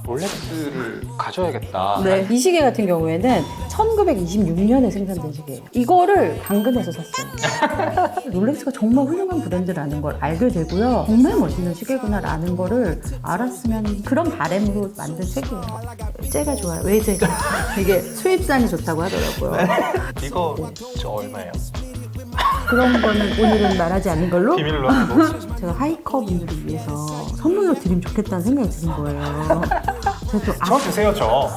롤렉스를 가져야겠다. 네. 이 시계 같은 경우에는 1926년에 생산된 시계예요. 이거를 당근에서 샀어요. 롤렉스가 정말 훌륭한 브랜드라는 걸 알게 되고요. 정말 멋있는 시계구나라는 거를 알았으면 그런 바람으로 만든 책이에요. 째가 좋아요. 왜 째가? 이게 수입산이 좋다고 하더라고요. 이거 저 얼마예요? 그런 거는 오늘은 말하지 않는 걸로 비밀로 하고. 제가 하이커 분들을 위해서 선물로 드리면 좋겠다는 생각이 드는 거예요. 제가 또 저 주세요, 저.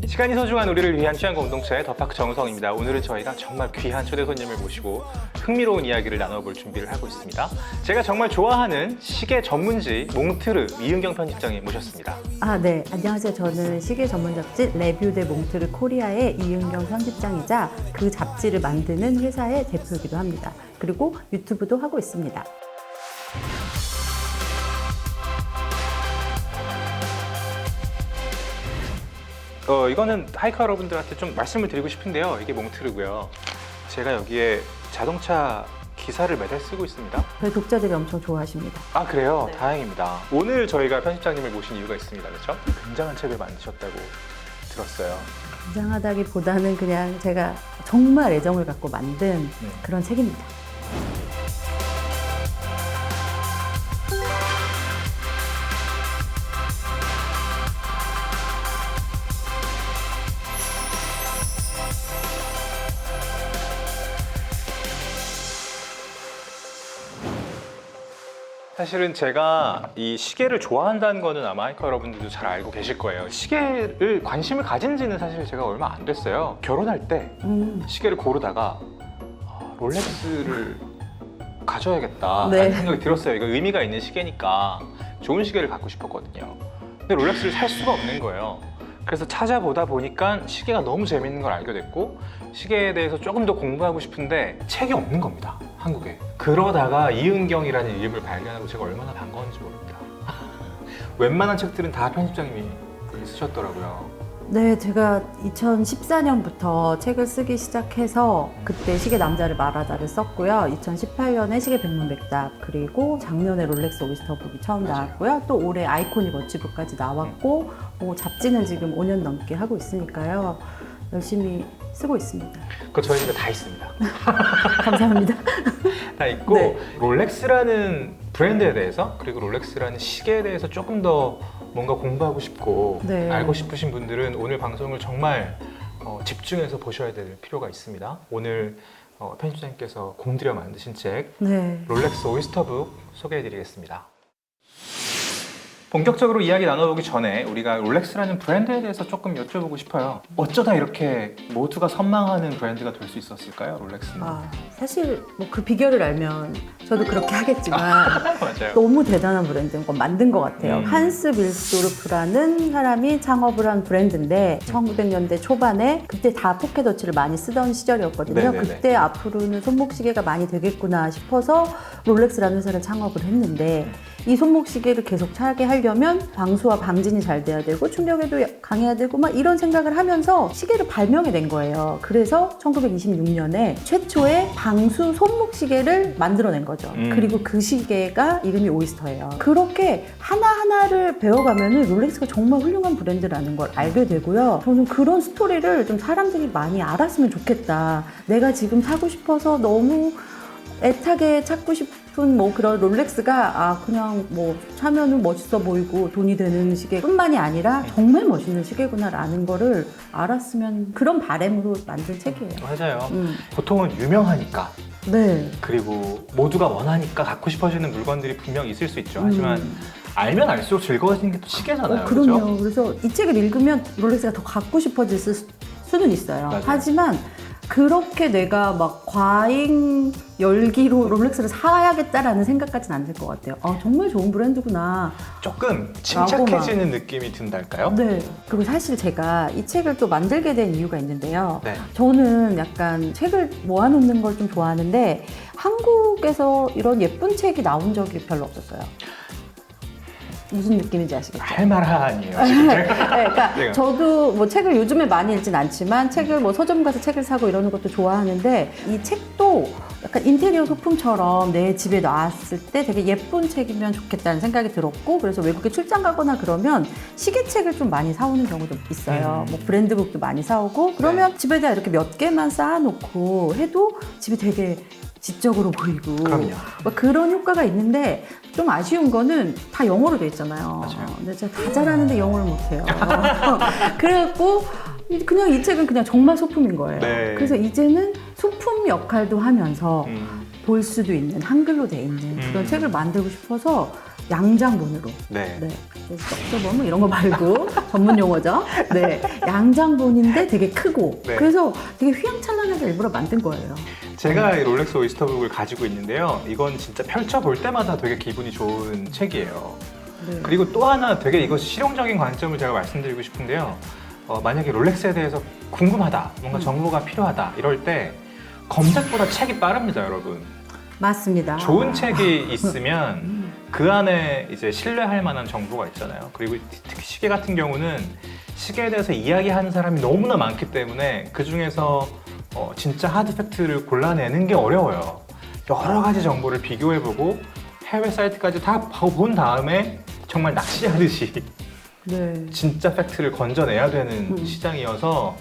시간이 소중한 우리를 위한 취향 공동체 더파크 정우성입니다. 오늘은 저희가 정말 귀한 초대 손님을 모시고 흥미로운 이야기를 나눠볼 준비를 하고 있습니다. 제가 정말 좋아하는 시계 전문지 몽트르 이은경 편집장님 모셨습니다. 네. 안녕하세요. 저는 시계 전문 잡지 레뷰 데 몽트르 코리아의 이은경 편집장이자 그 잡지를 만드는 회사의 대표이기도 합니다. 그리고 유튜브도 하고 있습니다. 이거는 하이커 여러분들한테 좀 말씀을 드리고 싶은데요. 이게 몽트르고요. 제가 여기에 자동차 기사를 매달 쓰고 있습니다. 저희 독자들이 엄청 좋아하십니다. 아, 그래요? 네. 다행입니다. 오늘 저희가 편집장님을 모신 이유가 있습니다. 그렇죠? 굉장한 책을 만드셨다고 들었어요. 굉장하다기보다는 그냥 제가 정말 애정을 갖고 만든 그런 책입니다. 사실은 제가 이 시계를 좋아한다는 거는 아마 하이커 여러분들도 잘 알고 계실 거예요. 시계를 관심을 가진 지는 사실 제가 얼마 안 됐어요. 결혼할 때 시계를 고르다가 롤렉스를 가져야겠다 네. 라는 생각이 들었어요. 이거 의미가 있는 시계니까 좋은 시계를 갖고 싶었거든요. 근데 롤렉스를 살 수가 없는 거예요. 그래서 찾아보다 보니까 시계가 너무 재밌는 걸 알게 됐고 시계에 대해서 조금 더 공부하고 싶은데 책이 없는 겁니다, 한국에. 그러다가 이은경이라는 이름을 발견하고 제가 얼마나 반가운지 모릅니다. 웬만한 책들은 다 편집장님이 쓰셨더라고요. 네, 제가 2014년부터 책을 쓰기 시작해서 그때 시계 남자를 말하다를 썼고요. 2018년에 시계 백문백답, 그리고 작년에 롤렉스 오이스터북이 처음 나왔고요. 또 올해 아이코닉 워치북까지 나왔고 잡지는 지금 5년 넘게 하고 있으니까요. 열심히 쓰고 있습니다. 그거 저희 집에 다 있습니다. 감사합니다. 다 있고 네. 롤렉스라는 브랜드에 대해서 그리고 롤렉스라는 시계에 대해서 조금 더 뭔가 공부하고 싶고 네. 알고 싶으신 분들은 오늘 방송을 정말 집중해서 보셔야 될 필요가 있습니다. 오늘 편집장님께서 공들여 만드신 책 네. 롤렉스 오이스터북 소개해드리겠습니다. 본격적으로 이야기 나눠보기 전에 우리가 롤렉스라는 브랜드에 대해서 조금 여쭤보고 싶어요. 어쩌다 이렇게 모두가 선망하는 브랜드가 될 수 있었을까요, 롤렉스는? 사실 뭐 그 비결을 알면 저도 그렇게 하겠지만 맞아요. 너무 대단한 브랜드인 건 만든 것 같아요. 한스 밀스도르프라는 사람이 창업을 한 브랜드인데 1900년대 초반에 그때 다 포켓워치를 많이 쓰던 시절이었거든요. 네네네. 그때 앞으로는 손목시계가 많이 되겠구나 싶어서 롤렉스라는 회사를 창업을 했는데 이 손목시계를 계속 차게 하려면 방수와 방진이 잘 돼야 되고 충격에도 강해야 되고 막 이런 생각을 하면서 시계를 발명해낸 거예요. 그래서 1926년에 최초의 방수 손목시계를 만들어낸 거죠. 그리고 그 시계가 이름이 오이스터예요. 그렇게 하나하나를 배워가면 롤렉스가 정말 훌륭한 브랜드라는 걸 알게 되고요. 저는 그런 스토리를 좀 사람들이 많이 알았으면 좋겠다. 내가 지금 사고 싶어서 너무 애타게 찾고 싶은 뭐 그런 롤렉스가 그냥 뭐 차면은 멋있어 보이고 돈이 되는 시계뿐만이 아니라 정말 멋있는 시계구나라는 거를 알았으면 그런 바람으로 만든 책이에요. 맞아요. 보통은 유명하니까 네. 그리고 모두가 원하니까 갖고 싶어지는 물건들이 분명 있을 수 있죠. 하지만 알면 알수록 즐거워지는 게 또 시계잖아요. 그럼요. 그렇죠? 그래서 이 책을 읽으면 롤렉스가 더 갖고 싶어질 수는 있어요. 맞아요. 하지만 그렇게 내가 막 과잉 열기로 롤렉스를 사야겠다라는 생각까지는 안 들 것 같아요. 정말 좋은 브랜드구나. 조금 침착해지는 느낌이 든달까요? 네. 그리고 사실 제가 이 책을 또 만들게 된 이유가 있는데요. 네. 저는 약간 책을 모아놓는 걸 좀 좋아하는데 한국에서 이런 예쁜 책이 나온 적이 별로 없었어요. 무슨 느낌인지 아시겠죠? 할 말 아니에요. 지금. 네, 그러니까 네. 저도 뭐 책을 요즘에 많이 읽진 않지만 책을 뭐 서점 가서 책을 사고 이러는 것도 좋아하는데 이 책도 약간 인테리어 소품처럼 내 집에 놨을 때 되게 예쁜 책이면 좋겠다는 생각이 들었고, 그래서 외국에 출장 가거나 그러면 시계책을 좀 많이 사오는 경우도 있어요. 뭐 브랜드북도 많이 사오고, 그러면 집에다 이렇게 몇 개만 쌓아놓고 해도 집이 되게 지적으로 보이고 그럼요. 막 그런 효과가 있는데, 좀 아쉬운 거는 다 영어로 돼 있잖아요. 맞아요. 근데 제가 다 잘하는데 영어를 못해요. 그래갖고 그냥 이 책은 그냥 정말 소품인 거예요. 네. 그래서 이제는 소품 역할도 하면서 볼 수도 있는 한글로 돼 있는 그런 책을 만들고 싶어서 양장본으로. 네. 네. 떡서범 이런 거 말고 전문 용어죠. 네. 양장본인데 되게 크고. 네. 그래서 되게 휘황찬란하게 일부러 만든 거예요. 제가 이 롤렉스 오이스터북을 가지고 있는데요. 이건 진짜 펼쳐볼 때마다 되게 기분이 좋은 책이에요. 네. 그리고 또 하나 되게 이거 실용적인 관점을 제가 말씀드리고 싶은데요. 만약에 롤렉스에 대해서 궁금하다, 뭔가 정보가 필요하다 이럴 때 검색보다 책이 빠릅니다, 여러분. 맞습니다. 좋은 책이 있으면 그 안에 이제 신뢰할 만한 정보가 있잖아요. 그리고 특히 시계 같은 경우는 시계에 대해서 이야기하는 사람이 너무나 많기 때문에 그 중에서 진짜 하드 팩트를 골라내는 게 어려워요. 여러 가지 정보를 비교해보고 해외 사이트까지 다 본 다음에 정말 낚시하듯이 네. 진짜 팩트를 건져내야 되는 시장이어서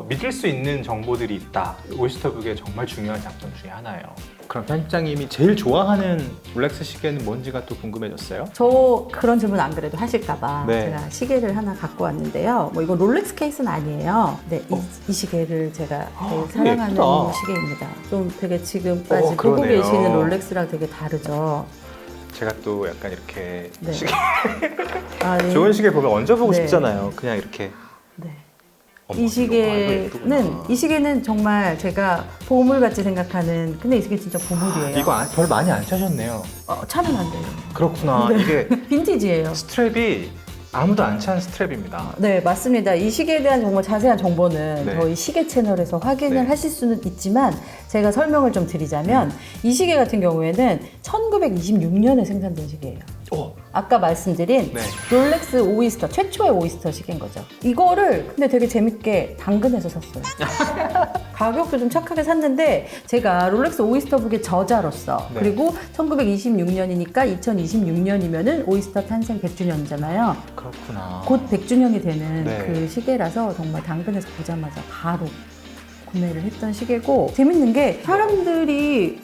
믿을 수 있는 정보들이 있다. 오이스터북의 정말 중요한 장점 중에 하나예요. 그럼 편집장님이 제일 좋아하는 롤렉스 시계는 뭔지가 또 궁금해졌어요. 저 그런 질문 안 그래도 하실까봐 네. 제가 시계를 하나 갖고 왔는데요. 뭐 이건 롤렉스 케이스는 아니에요. 네, 이 시계를 제가 되게 사랑하는 예쁘다. 시계입니다. 좀 되게 지금까지 보고 그러네요. 계시는 롤렉스랑 되게 다르죠. 제가 또 약간 이렇게 네. 시계 아, 네. 좋은 시계 보면 얹어보고 네. 싶잖아요. 그냥 이렇게. 네. 어머, 이 이거 시계는 정말 제가 보물같이 생각하는, 근데 이 시계 진짜 보물이에요. 이거 별 많이 안 차셨네요. 차면 안 돼요. 그렇구나. 네. 이게 빈티지예요. 스트랩이 아무도 안 찬 스트랩입니다. 네, 맞습니다. 이 시계에 대한 정말 자세한 정보는 네. 저희 시계 채널에서 확인을 네. 하실 수는 있지만, 제가 설명을 좀 드리자면 이 시계 같은 경우에는 1926년에 생산된 시계예요. 오, 아까 말씀드린 네. 롤렉스 오이스터, 최초의 오이스터 시계인 거죠. 이거를 근데 되게 재밌게 당근에서 샀어요. 가격도 좀 착하게 샀는데, 제가 롤렉스 오이스터북의 저자로서, 네. 그리고 1926년이니까 2026년이면은 오이스터 탄생 100주년이잖아요. 그렇구나. 곧 100주년이 되는 네. 그 시계라서 정말 당근에서 보자마자 바로 구매를 했던 시계고, 재밌는 게 사람들이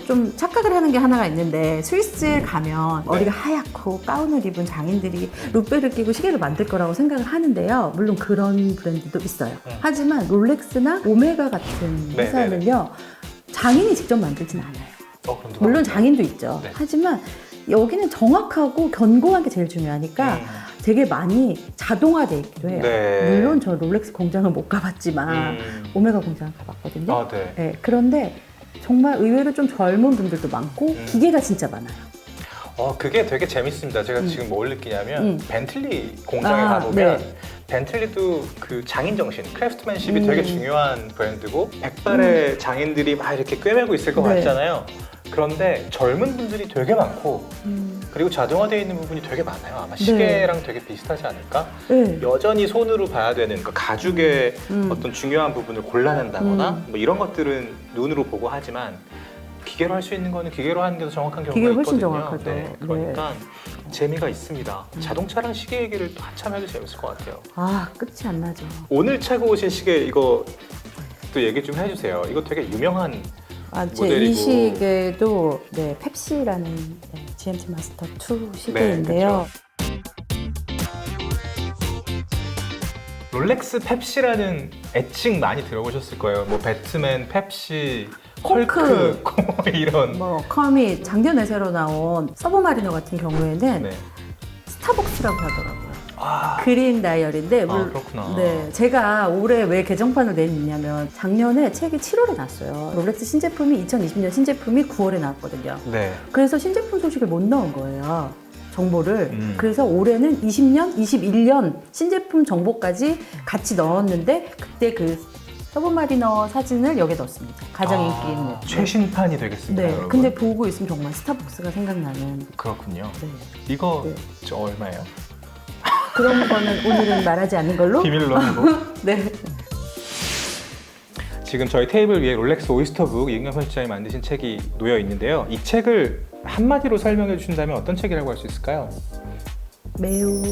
좀 착각을 하는 게 하나가 있는데, 스위스에 가면 네. 머리가 하얗고 가운을 입은 장인들이 루페를 끼고 시계를 만들 거라고 생각을 하는데요. 물론 그런 브랜드도 있어요. 하지만 롤렉스나 오메가 같은 네, 회사는요, 장인이 직접 만들진 않아요. 그럼 누가 물론 만들어요? 장인도 있죠. 네. 하지만 여기는 정확하고 견고한 게 제일 중요하니까 되게 많이 자동화돼 있기도 해요. 네. 물론 저 롤렉스 공장을 못 가봤지만 오메가 공장을 가봤거든요. 아, 네. 네, 그런데 정말 의외로 좀 젊은 분들도 많고 기계가 진짜 많아요. 그게 되게 재밌습니다. 제가 지금 뭘 느끼냐면 벤틀리 공장에 아, 가보면 네. 벤틀리도 그 장인 정신, 크래프트맨십이 되게 중요한 브랜드고 백발의 장인들이 막 이렇게 꿰매고 있을 것 네. 같잖아요. 그런데 젊은 분들이 되게 많고 그리고 자동화되어 있는 부분이 되게 많아요. 아마 시계랑 되게 비슷하지 않을까? 네. 여전히 손으로 봐야 되는 그 가죽의 어떤 중요한 부분을 골라낸다거나 뭐 이런 것들은 눈으로 보고 하지만 기계로 할 수 있는 거는 기계로 하는 게 더 정확한 경우가 기계가 훨씬 있거든요. 정확하죠. 네, 그러니까 재미가 있습니다. 자동차랑 시계 얘기를 또 한참 해도 재밌을 것 같아요. 아, 끝이 안 나죠. 오늘 차고 오신 시계 이거 또 얘기 좀 해주세요. 이거 되게 유명한 제 모델이고. 이 시계도 펩시라는 GMT 마스터 2 시계인데요. 롤렉스 펩시라는 애칭 많이 들어보셨을 거예요. 뭐 배트맨, 펩시, 콜크. 콜크 이런. 커밋, 작년에 새로 나온 서브마리너 같은 경우에는 네. 스타벅스라고 하더라고요. 아, 그린 다이어리인데, 그렇구나. 네, 제가 올해 왜 개정판을 냈냐면 작년에 책이 7월에 났어요. 롤렉스 신제품이 2020년 신제품이 9월에 나왔거든요. 네. 그래서 신제품 소식을 못 넣은 거예요. 정보를. 그래서 그래서 올해는 20년, 21년 신제품 정보까지 같이 넣었는데, 그때 그 서브마리너 사진을 여기에 넣었습니다. 가장 인기 있는. 최신판이 되겠습니다, 네. 여러분. 근데 보고 있으면 정말 스타벅스가 생각나는. 그렇군요. 네. 이거 네. 저 얼마예요? 그런 거는 오늘은 말하지 않는 걸로. 비밀로 하고. 네. 지금 저희 테이블 위에 롤렉스 오이스터북 이은경 편집장이 만드신 책이 놓여 있는데요. 이 책을 한마디로 설명해 주신다면 어떤 책이라고 할 수 있을까요? 매우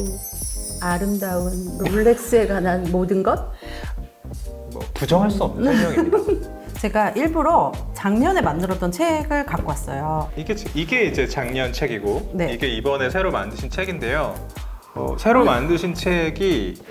아름다운 롤렉스에 관한 모든 것? 뭐 부정할 수 없는 설명입니다. 제가 일부러 작년에 만들었던 책을 갖고 왔어요. 이게 이제 작년 책이고 네. 이게 이번에 새로 만드신 책인데요. 새로 만드신 책이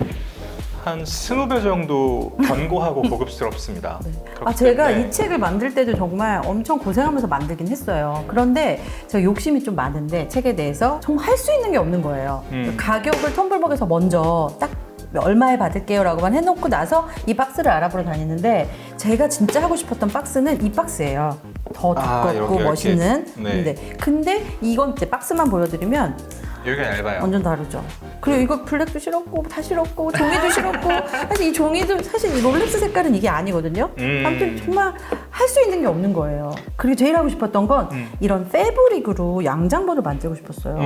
한 20배 정도 견고하고 고급스럽습니다. 아, 제가 이 책을 만들 때도 정말 엄청 고생하면서 만들긴 했어요. 그런데 제가 욕심이 좀 많은데 책에 대해서 정말 할 수 있는 게 없는 거예요. 가격을 텀블벅에서 먼저 딱 얼마에 받을게요 라고만 해놓고 나서 이 박스를 알아보러 다니는데 제가 진짜 하고 싶었던 박스는 이 박스예요. 더 두껍고 이렇게. 멋있는. 네. 근데 이건 이제 박스만 보여드리면 여기가 얇아요. 완전 다르죠. 그리고 이거 블랙도 싫었고 다 싫었고 종이도 싫었고 사실 이 종이도 사실 이 롤렉스 색깔은 이게 아니거든요. 아무튼 정말 할 수 있는 게 없는 거예요. 그리고 제일 하고 싶었던 건 이런 패브릭으로 양장본을 만들고 싶었어요.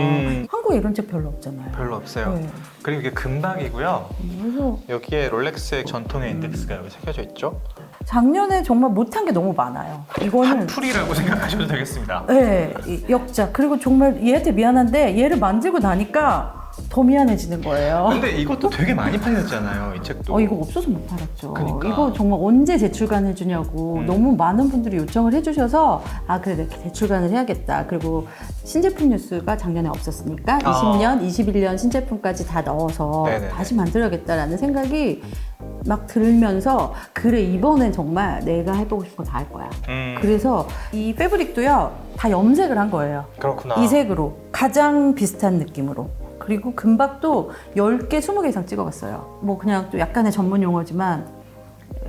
한국에 이런 책 별로 없잖아요. 별로 없어요. 네. 그리고 이게 금박이고요. 그래서 여기에 롤렉스의 전통의 인덱스가 여기 새겨져 있죠. 작년에 정말 못한 게 너무 많아요. 이거는 풀이라고 생각하셔도 되겠습니다. 네, 이 역작. 그리고 정말 얘한테 미안한데 얘를 만들고 나니까 더 미안해지는 거예요. 근데 이것도 되게 많이 팔렸잖아요, 이 책도. 이거 없어서 못 팔았죠. 그러니까. 이거 정말 언제 재출간 해주냐고 너무 많은 분들이 요청을 해주셔서 아 그래 내가 재출간을 해야겠다. 그리고 신제품 뉴스가 작년에 없었으니까 20년, 21년 신제품까지 다 넣어서 네네네. 다시 만들어야겠다라는 생각이 막 들면서 그래 이번엔 정말 내가 해보고 싶은 거 다 할 거야. 그래서 이 패브릭도요 다 염색을 한 거예요. 그렇구나. 이 색으로 가장 비슷한 느낌으로. 그리고 금박도 10개, 20개 이상 찍어봤어요. 뭐 그냥 또 약간의 전문 용어지만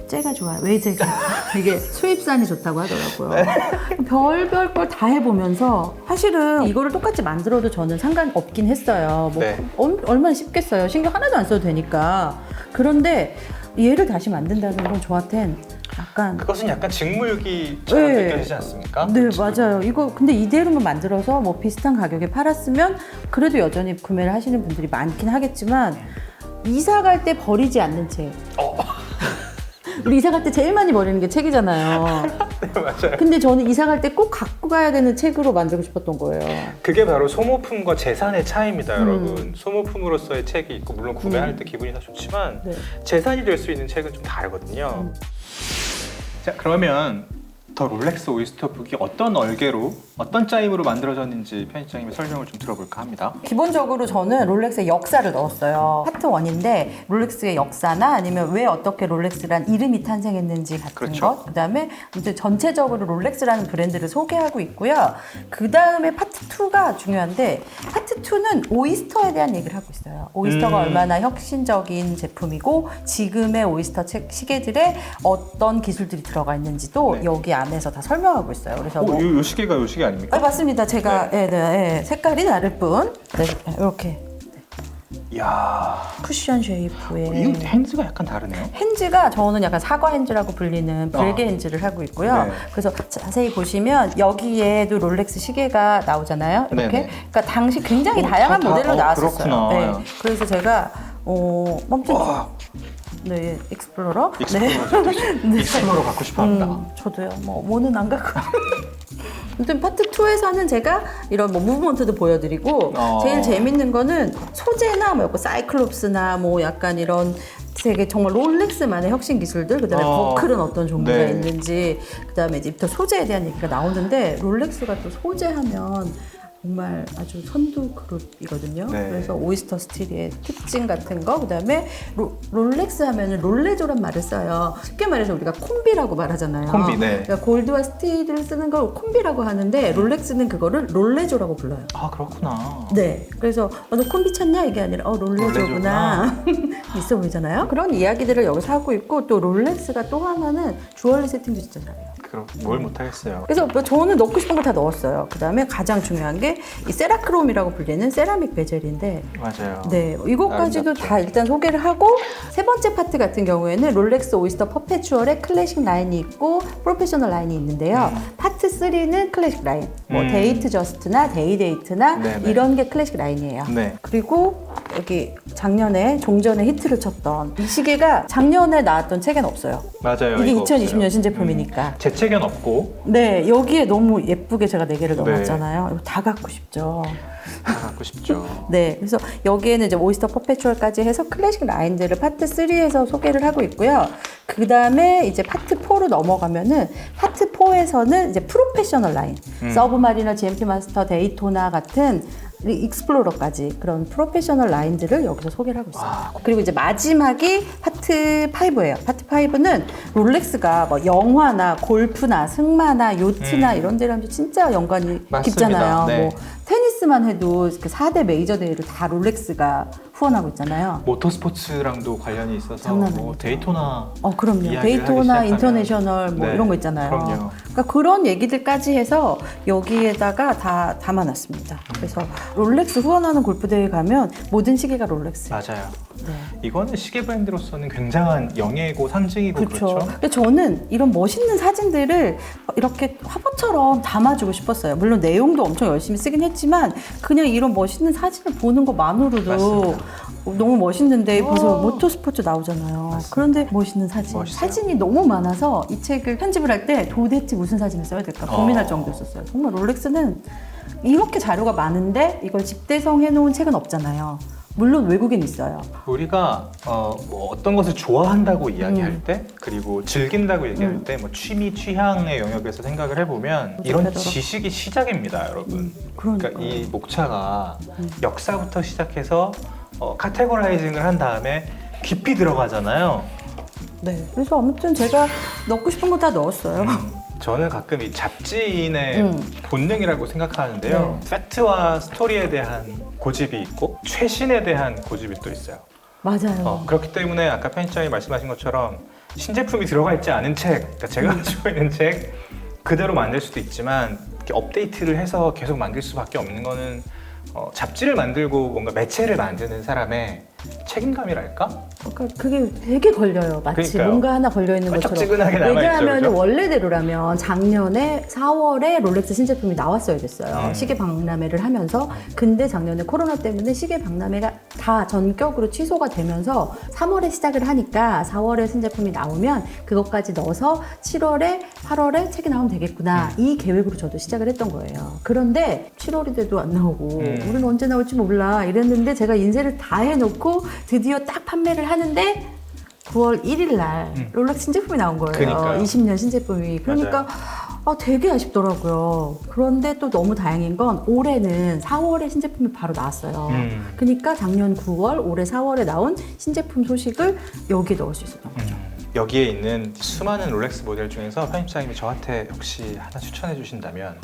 째가 좋아요. 왜 째가? 이게 수입산이 좋다고 하더라고요. 별별 걸 다 해보면서 사실은 이거를 똑같이 만들어도 저는 상관없긴 했어요. 뭐 네. 얼마나 쉽겠어요. 신경 하나도 안 써도 되니까. 그런데 얘를 다시 만든다는 건 저한텐 약간 그것은 약간 직무유기처럼 네. 느껴지지 않습니까? 네, 맞아요. 이거 근데 이대로만 만들어서 뭐 비슷한 가격에 팔았으면 그래도 여전히 구매를 하시는 분들이 많긴 하겠지만 이사 갈 때 버리지 않는 책. 우리 이사 갈 때 제일 많이 버리는 게 책이잖아요. 네, 맞아요. 근데 저는 이사 갈 때 꼭 갖고 가야 되는 책으로 만들고 싶었던 거예요. 그게 바로 소모품과 재산의 차이입니다, 여러분. 소모품으로서의 책이 있고 물론 구매할 때 기분이 다 좋지만 네. 재산이 될 수 있는 책은 좀 다르거든요. 자, 그러면 더 롤렉스 오이스터북이 어떤 얼개로 어떤 짜임으로 만들어졌는지 편집장님의 설명을 좀 들어볼까 합니다. 기본적으로 저는 롤렉스의 역사를 넣었어요. 파트 1인데 롤렉스의 역사나 아니면 왜 어떻게 롤렉스란 이름이 탄생했는지 같은 그렇죠. 것. 그다음에 이제 전체적으로 롤렉스라는 브랜드를 소개하고 있고요. 그다음에 파트 2가 중요한데 파트 2는 오이스터에 대한 얘기를 하고 있어요. 오이스터가 얼마나 혁신적인 제품이고 지금의 오이스터 시계들에 어떤 기술들이 들어가 있는지도 네. 여기 안에서 다 설명하고 있어요. 그래서 뭐 요 시계가 요 시계 아닙니까? 맞습니다. 제가 색깔이 다를 뿐 이렇게 이야, 쿠션 쉐이프의 이거 핸즈가 약간 다르네요. 핸즈가 저는 약간 사과 핸즈라고 불리는 별개 핸즈를 하고 있고요. 네. 그래서 자세히 보시면 여기에도 롤렉스 시계가 나오잖아요. 이렇게. 네네. 그러니까 당시 굉장히 다양한 모델로 나왔었어요. 그렇구나. 네. 그래서 제가 멈춰. 네, 익스플로러. 익스플로러 갖고 싶어합니다. 저도요. 뭐는 안 갖고. 아무튼 파트 2에서는 제가 이런 뭐 무브먼트도 보여드리고 제일 재밌는 거는 소재나 뭐 사이클롭스나 뭐 약간 이런 되게 정말 롤렉스만의 혁신 기술들, 그다음에 버클은 어떤 종류가 네. 있는지, 그다음에 이제부터 소재에 대한 얘기가 나오는데 롤렉스가 또 소재하면 정말 아주 선두 그룹이거든요. 네. 그래서 오이스터 스틸의 특징 같은 거, 그다음에 롤렉스 하면은 롤레조란 말을 써요. 쉽게 말해서 우리가 콤비라고 말하잖아요. 콤비, 네. 그러니까 골드와 스틸을 쓰는 걸 콤비라고 하는데 롤렉스는 그거를 롤레조라고 불러요. 아, 그렇구나. 네, 그래서 너 콤비 찾냐 이게 아니라 롤레조구나 있어 보이잖아요. 그런 이야기들을 여기서 하고 있고 또 롤렉스가 또 하나는 주얼리 세팅도 진짜 잘해요. 그럼 뭘 못하겠어요. 그래서 뭐 저는 넣고 싶은 걸 다 넣었어요. 그 다음에 가장 중요한 게 이 세라크롬이라고 불리는 세라믹 베젤인데 맞아요. 네, 이것까지도 다 일단 소개를 하고 세 번째 파트 같은 경우에는 롤렉스 오이스터 퍼페추얼의 클래식 라인이 있고 프로페셔널 라인이 있는데요. 파트 3는 클래식 라인, 뭐 데이트 저스트나 데이 데이트나 네네. 이런 게 클래식 라인이에요. 네. 그리고 여기 작년에 종전에 히트를 쳤던 이 시계가 작년에 나왔던 책엔 없어요. 맞아요. 이게 이거 2020년 없어요. 신제품이니까. 제 책엔 없고 네, 여기에 너무 예쁘게 제가 4개를 네. 넣어놨잖아요. 이거 다 갖고 싶죠. 다 갖고 싶죠. 네, 그래서 여기에는 이제 오이스터 퍼페추얼까지 해서 클래식 라인들을 파트 3에서 소개를 하고 있고요. 그 다음에 이제 파트 4로 넘어가면은 파트 4에서는 이제 프로페셔널 라인, 서브마리너, GMT 마스터, 데이토나 같은 익스플로러까지 그런 프로페셔널 라인들을 여기서 소개를 하고 있어요. 그리고 이제 마지막이 파트 5예요. 파트 5는 롤렉스가 뭐 영화나 골프나 승마나 요트나 이런 데랑 진짜 연관이 맞습니다. 깊잖아요. 네. 뭐 테니스만 해도 그 4대 메이저 대회를 다 롤렉스가 후원하고 있잖아요. 모터스포츠랑도 관련이 있어서 장난 뭐 아니죠. 데이토나 그럼요. 이야기를 데이토나 하기 시작하면- 인터내셔널 뭐 네, 이런 거 있잖아요. 그럼요. 그러니까 그런 얘기들까지 해서 여기에다가 다 담아놨습니다. 그래서 롤렉스 후원하는 골프 대회 가면 모든 시계가 롤렉스. 맞아요. 네. 이거는 시계 브랜드로서는 굉장한 영예고 상징이고 그렇죠. 그렇죠. 근데 저는 이런 멋있는 사진들을 이렇게 화보처럼 담아주고 싶었어요. 물론 내용도 엄청 열심히 쓰긴 했지만 그냥 이런 멋있는 사진을 보는 것만으로도 맞습니다. 너무 멋있는데 벌써 모터스포츠 나오잖아요. 맞습니다. 그런데 멋있는 사진. 멋있어요. 사진이 너무 많아서 이 책을 편집을 할 때 도대체 무슨 사진을 써야 될까 고민할 정도였었어요. 정말 롤렉스는 이렇게 자료가 많은데 이걸 집대성 해놓은 책은 없잖아요. 물론 외국엔 있어요. 우리가 뭐 어떤 것을 좋아한다고 이야기할 때 그리고 즐긴다고 얘기할 때 뭐 취미 취향의 영역에서 생각을 해보면 이런 그렇죠. 지식이 시작입니다, 여러분. 그러니까 이 목차가 역사부터 시작해서 카테고라이징을 한 다음에 깊이 들어가잖아요. 네. 그래서 아무튼 제가 넣고 싶은 거 다 넣었어요. 저는 가끔 이 잡지인의 본능이라고 생각하는데요. 네. 팩트와 스토리에 대한 고집이 있고 최신에 대한 고집이 또 있어요. 맞아요. 그렇기 때문에 아까 편집장이 말씀하신 것처럼 신제품이 들어가 있지 않은 책, 그러니까 제가 가지고 있는 책 그대로 만들 수도 있지만 이렇게 업데이트를 해서 계속 만들 수밖에 없는 거는 잡지를 만들고 뭔가 매체를 만드는 사람의 책임감이랄까? 그러니까 그게 되게 걸려요. 마치 그러니까요. 뭔가 하나 걸려있는 것처럼. 끈적지근하게 남아있죠, 왜냐하면 그죠? 원래대로라면 작년에 4월에 롤렉스 신제품이 나왔어야 됐어요. 시계 박람회를 하면서. 근데 작년에 코로나 때문에 시계 박람회가 다 전격으로 취소가 되면서 3월에 시작을 하니까 4월에 신제품이 나오면 그것까지 넣어서 7월에 8월에 책이 나오면 되겠구나. 이 계획으로 저도 시작을 했던 거예요. 그런데 7월이 돼도 안 나오고 우리는 언제 나올지 몰라 이랬는데 제가 인쇄를 다 해놓고 드디어 딱 판매를 하는데 9월 1일 날 롤렉스 신제품이 나온 거예요. 그러니까요. 20년 신제품이. 그러니까 되게 아쉽더라고요. 그런데 또 너무 다행인 건 올해는 4월에 신제품이 바로 나왔어요. 그러니까 작년 9월, 올해 4월에 나온 신제품 소식을 여기에 넣을 수 있었던 거죠. 여기에 있는 수많은 롤렉스 모델 중에서 편집장님이 저한테 혹시 하나 추천해 주신다면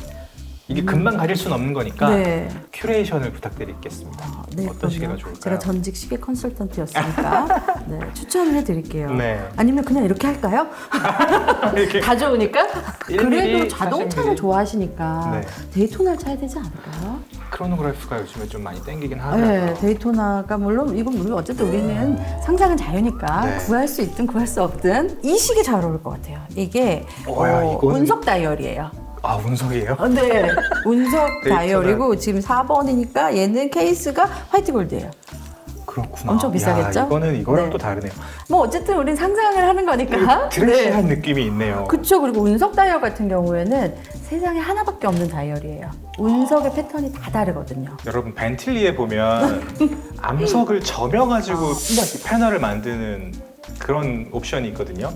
이게 금방 가질 수는 없는 거니까 네. 큐레이션을 부탁드리겠습니다. 네, 어떤 그럼요. 시계가 좋을까요? 제가 전직 시계 컨설턴트였으니까 네, 추천을 해드릴게요. 네. 아니면 그냥 이렇게 할까요? 이렇게 가져오니까? 1mm, 그래도 자동차를 40mm. 좋아하시니까 네. 데이토나를 차야 되지 않을까요? 크로노그래프가 요즘에 좀 많이 땡기긴 하더라고요. 네, 데이토나가 물론 이건 우리 어쨌든 우리는 상상은 자유니까 네. 구할 수 있든 구할 수 없든 이 시계 잘 어울릴 것 같아요. 이게 이건- 운석 다이얼이에요. 운석이에요? 네, 운석 데이토나. 다이얼이고 지금 4번이니까 얘는 케이스가 화이트 골드예요. 그렇구나. 엄청 비싸겠죠? 야, 이거랑 네. 또 다르네요. 뭐 어쨌든 우린 상상을 하는 거니까. 드레시한 느낌이 있네요. 그쵸. 그리고 운석 다이얼 같은 경우에는 세상에 하나밖에 없는 다이얼이에요. 운석의 패턴이 다 다르거든요. 여러분 벤틀리에 보면 암석을 점여가지고 패널을 만드는 그런 옵션이 있거든요.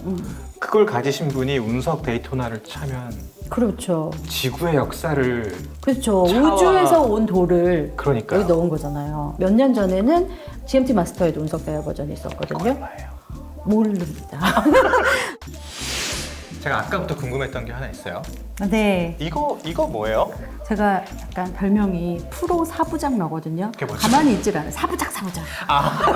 그걸 가지신 분이 운석 데이토나를 차면 그렇죠. 지구의 역사를 그렇죠. 차와- 우주에서 온 돌을 그러니까요. 여기 넣은 거잖아요. 몇 년 전에는 GMT 마스터에도 운석 다이얼 버전이 있었거든요. 얼마예요? 모릅니다. 제가 아까부터 궁금했던 게 하나 있어요. 네. 이거 뭐예요? 제가 약간 별명이 프로 사부작러거든요. 그게 뭐죠? 가만히 있질 않아요. 사부작.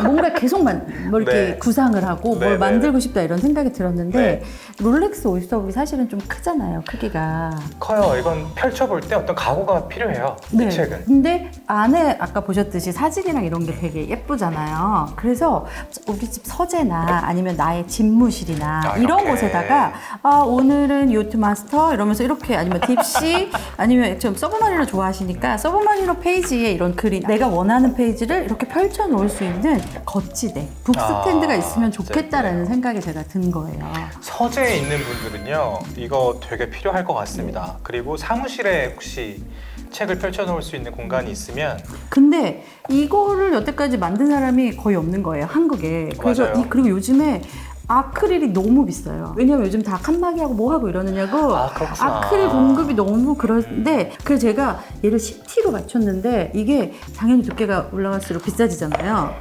뭔가 계속 뭐 이렇게 네. 구상을 하고 네, 뭘 네, 만들고 싶다 이런 생각이 들었는데 네. 롤렉스 오이스터북이 사실은 좀 크잖아요. 크기가. 커요. 이건 펼쳐볼 때 어떤 각오가 필요해요. 이 책은. 근데 안에 아까 보셨듯이 사진이랑 이런 게 되게 예쁘잖아요. 그래서 우리 집 서재나 아니면 나의 집무실이나 이런 이렇게. 곳에다가 오늘은 요트 마스터 이러면서 이렇게 아니면 딥시 아니면 좀 서브마리너 좋아하시니까 서브마리너 페이지에 이런 글이 내가 원하는 페이지를 이렇게 펼쳐 놓을 수 있는 거치대, 북스탠드가 있으면 좋겠다라는 생각이 제가 든 거예요. 서재에 있는 분들은요, 이거 되게 필요할 것 같습니다. 그리고 사무실에 혹시 책을 펼쳐놓을 수 있는 공간이 있으면 근데 이거를 여태까지 만든 사람이 거의 없는 거예요, 한국에. 그래서 맞아요. 그리고 요즘에 아크릴이 너무 비싸요. 왜냐면 요즘 다 칸막이하고 뭐하고 이러느냐고 그렇구나. 아크릴 공급이 너무 그런데 그래서 제가 얘를 10T로 맞췄는데 이게 당연히 두께가 올라갈수록 비싸지잖아요.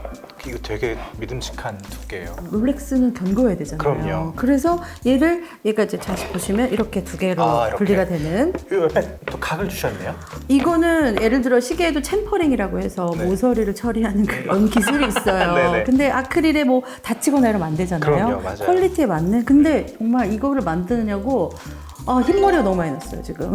이거 되게 믿음직한 두께예요. 롤렉스는 견고해야 되잖아요. 그럼요. 그래서 얘가 이제 다시 보시면 이렇게 두 개로 이렇게. 분리가 되는. 이 옆에 또 각을 주셨네요. 이거는 예를 들어 시계에도 챔퍼링이라고 해서 네. 모서리를 처리하는 그런 기술이 있어요. 네네. 근데 아크릴에 뭐 다치거나 이러면 안 되잖아요. 그럼요, 맞아요. 퀄리티에 맞는. 근데 정말 이거를 만드느냐고 흰머리가 너무 많이 났어요, 지금.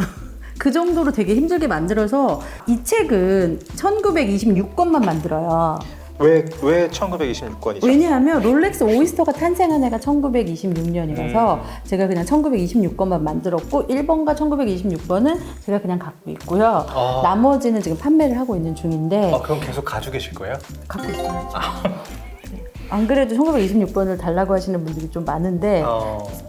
그 정도로 되게 힘들게 만들어서 이 책은 1926권만 만들어요. 왜 1926권이죠? 왜냐하면 롤렉스 오이스터가 탄생한 해가 1926년이라서 제가 그냥 1926권만 만들었고 1번과 1926번은 제가 그냥 갖고 있고요. 나머지는 지금 판매를 하고 있는 중인데 그럼 계속 가지고 계실 거예요? 갖고 있어요. 안 그래도 1926번을 달라고 하시는 분들이 좀 많은데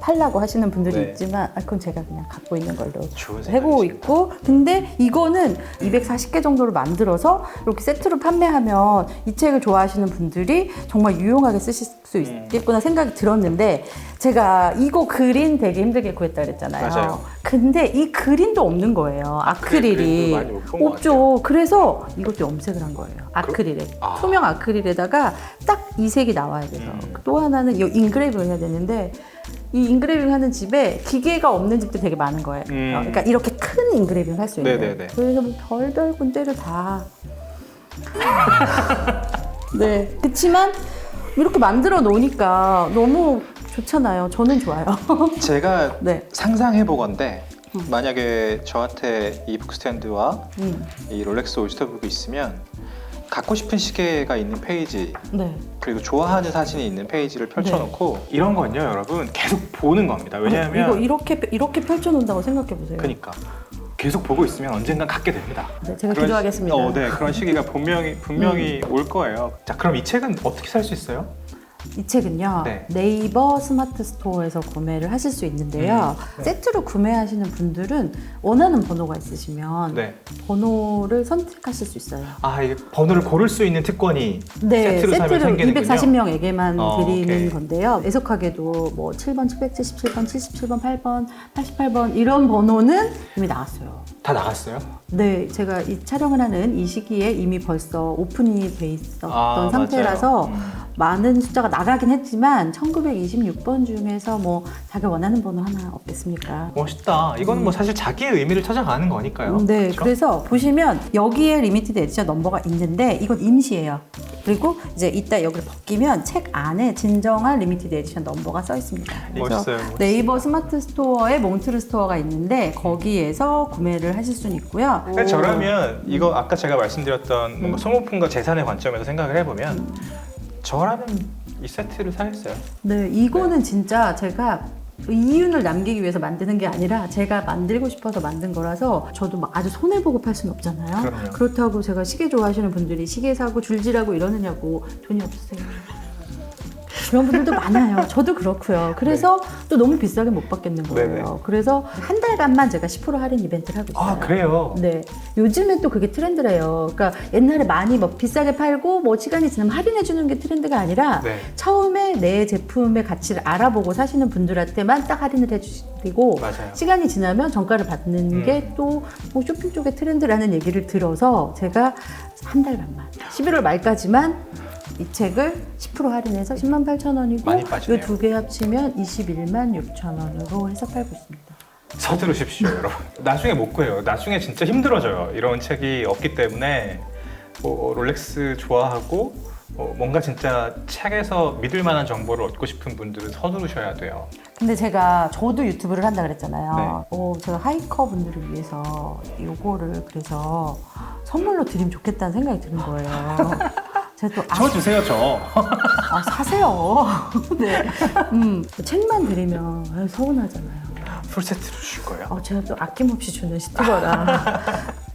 팔라고 하시는 분들이 네. 있지만 그건 제가 그냥 갖고 있는 걸로 좋은 해보고 생각이십니다. 있고 근데 이거는 240개 정도를 만들어서 이렇게 세트로 판매하면 이 책을 좋아하시는 분들이 정말 유용하게 쓰실 수 있겠구나 생각이 들었는데 제가 이거 그린 되게 힘들게 구했다 그랬잖아요. 맞아요. 근데 이 그린도 없는 거예요. 아크릴이 그린도 많이 못본것 없죠. 그래서 이것도 염색을 한 거예요. 아크릴에 투명 아크릴에다가 딱 이 색이 나와야 돼서 또 하나는 이 인그레이빙을 해야 되는데 이 인그레이빙 하는 집에 기계가 없는 집도 되게 많은 거예요. 그러니까 이렇게 큰 인그레이빙 할 수 있는. 네네네. 그래서 뭐 별별 군데를 다. 네. 그렇지만 이렇게 만들어 놓으니까 너무 좋잖아요. 저는 좋아요. 제가 네. 상상해보건데 만약에 저한테 이 북스탠드와 이 롤렉스 오이스터북이 있으면 갖고 싶은 시계가 있는 페이지 네. 그리고 좋아하는 사진이 있는 페이지를 펼쳐놓고 이런 건요 여러분 계속 보는 겁니다. 왜냐하면 이거 이렇게 펼쳐 놓는다고 생각해 보세요. 그러니까 계속 보고 있으면 언젠간 갖게 됩니다. 네, 제가 그런 기도하겠습니다. 네, 그런 시기가 분명히 올 거예요. 자, 그럼 이 책은 어떻게 살 수 있어요? 이 책은요 네. 네이버 스마트 스토어에서 구매를 하실 수 있는데요 세트로 구매하시는 분들은 원하는 번호가 있으시면 네. 번호를 선택하실 수 있어요. 이게 번호를 고를 수 있는 특권이 네, 세트로 사면 생기는군요. 240명에게만 드리는 오케이. 건데요. 애석하게도 뭐 7번, 777번, 77번, 8번, 88번 이런 번호는 이미 나왔어요. 다 나갔어요? 네, 제가 이 촬영을 하는 이 시기에 이미 벌써 오픈이 돼 있었던 상태라서 많은 숫자가 나가긴 했지만 1926번 중에서 뭐 자기 원하는 번호 하나 없겠습니까? 멋있다. 이건 뭐 사실 자기의 의미를 찾아가는 거니까요. 네, 그렇죠? 그래서 보시면 여기에 리미티드 에디션 넘버가 있는데 이건 임시예요. 그리고 이제 이따 여기를 벗기면 책 안에 진정한 리미티드 에디션 넘버가 써 있습니다. 그래서 멋있어요. 네이버 스마트 스토어에 몬트르 스토어가 있는데 거기에서 구매를 하실 수는 있고요. 근데 저라면 이거 아까 제가 말씀드렸던 뭔가 소모품과 재산의 관점에서 생각을 해보면 저라면 이 세트를 사겠어요. 네, 이거는 진짜 제가 이윤을 남기기 위해서 만드는 게 아니라 제가 만들고 싶어서 만든 거라서 저도 막 아주 손해보고 팔 수는 없잖아요. 그럼요. 그렇다고 제가 시계 좋아하시는 분들이 시계 사고 줄지라고 이러느냐고 돈이 없으세요. 그런 분들도 많아요. 저도 그렇고요. 그래서 또 너무 비싸게 못 받겠는 거예요. 네네. 그래서 한 달간만 제가 10% 할인 이벤트를 하고 있어요. 그래요? 네. 요즘에 또 그게 트렌드래요. 그러니까 옛날에 많이 뭐 비싸게 팔고 뭐 시간이 지나면 할인해 주는 게 트렌드가 아니라 네. 처음에 내 제품의 가치를 알아보고 사시는 분들한테만 딱 할인을 해주시고 맞아요. 시간이 지나면 정가를 받는 게 또 뭐 쇼핑 쪽의 트렌드라는 얘기를 들어서 제가 한 달간만 11월 말까지만 이 책을 10% 할인해서 108,000원이고 많이 이 빠지네요. 두 개 합치면 216,000원으로 해서 팔고 있습니다. 서두르십시오, 여러분. 나중에 못 구해요. 나중에 진짜 힘들어져요. 이런 책이 없기 때문에 롤렉스 좋아하고 뭔가 진짜 책에서 믿을 만한 정보를 얻고 싶은 분들은 서두르셔야 돼요. 근데 저도 유튜브를 한다 그랬잖아요. 제가 하이커 분들을 위해서 요거를 그래서 선물로 드리면 좋겠다는 생각이 드는 거예요. 제가 또 저 주세요, 저. 사세요. 네. 책만 드리면 서운하잖아요. 풀세트로 주실 거예요? 제가 또 아낌없이 주는 시티버라.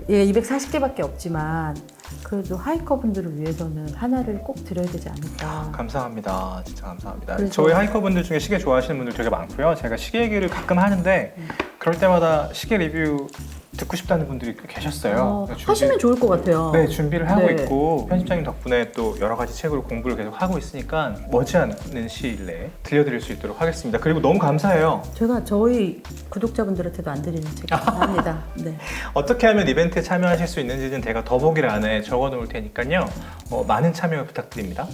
예, 240개밖에 없지만 그래도 하이커 분들을 위해서는 하나를 꼭 드려야 되지 않을까. 감사합니다. 진짜 감사합니다. 그래서- 저희 하이커 분들 중에 시계 좋아하시는 분들 되게 많고요. 제가 시계 얘기를 가끔 하는데 그럴 때마다 시계 리뷰 듣고 싶다는 분들이 꽤 계셨어요. 하시면 좋을 것 같아요. 네, 준비를 하고 네. 있고 편집장님 덕분에 또 여러 가지 책으로 공부를 계속 하고 있으니까 머지않는 시일 내에 들려드릴 수 있도록 하겠습니다. 그리고 너무 감사해요. 제가 저희 구독자분들한테도 안 드리는 책 합니다. 네. 어떻게 하면 이벤트에 참여하실 수 있는지는 제가 더보기란에 적어놓을 테니까요. 많은 참여 부탁드립니다.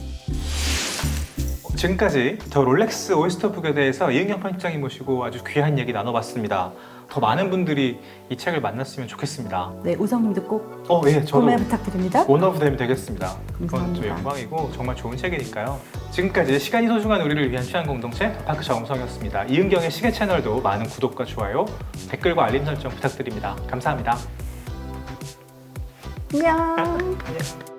지금까지 더 롤렉스 오이스터북에 대해서 이은경 편집장님 모시고 아주 귀한 얘기 나눠봤습니다. 더 많은 분들이 이 책을 만났으면 좋겠습니다. 네, 우성님도 꼭 예, 저도 구매 부탁드립니다. 원오브 되면 되겠습니다. 그건 좀 감사합니다. 영광이고 정말 좋은 책이니까요. 지금까지 시간이 소중한 우리를 위한 취향 공동체 더파크 정우성이었습니다. 이은경의 시계 채널도 많은 구독과 좋아요, 댓글과 알림 설정 부탁드립니다. 감사합니다. 안녕. 안녕.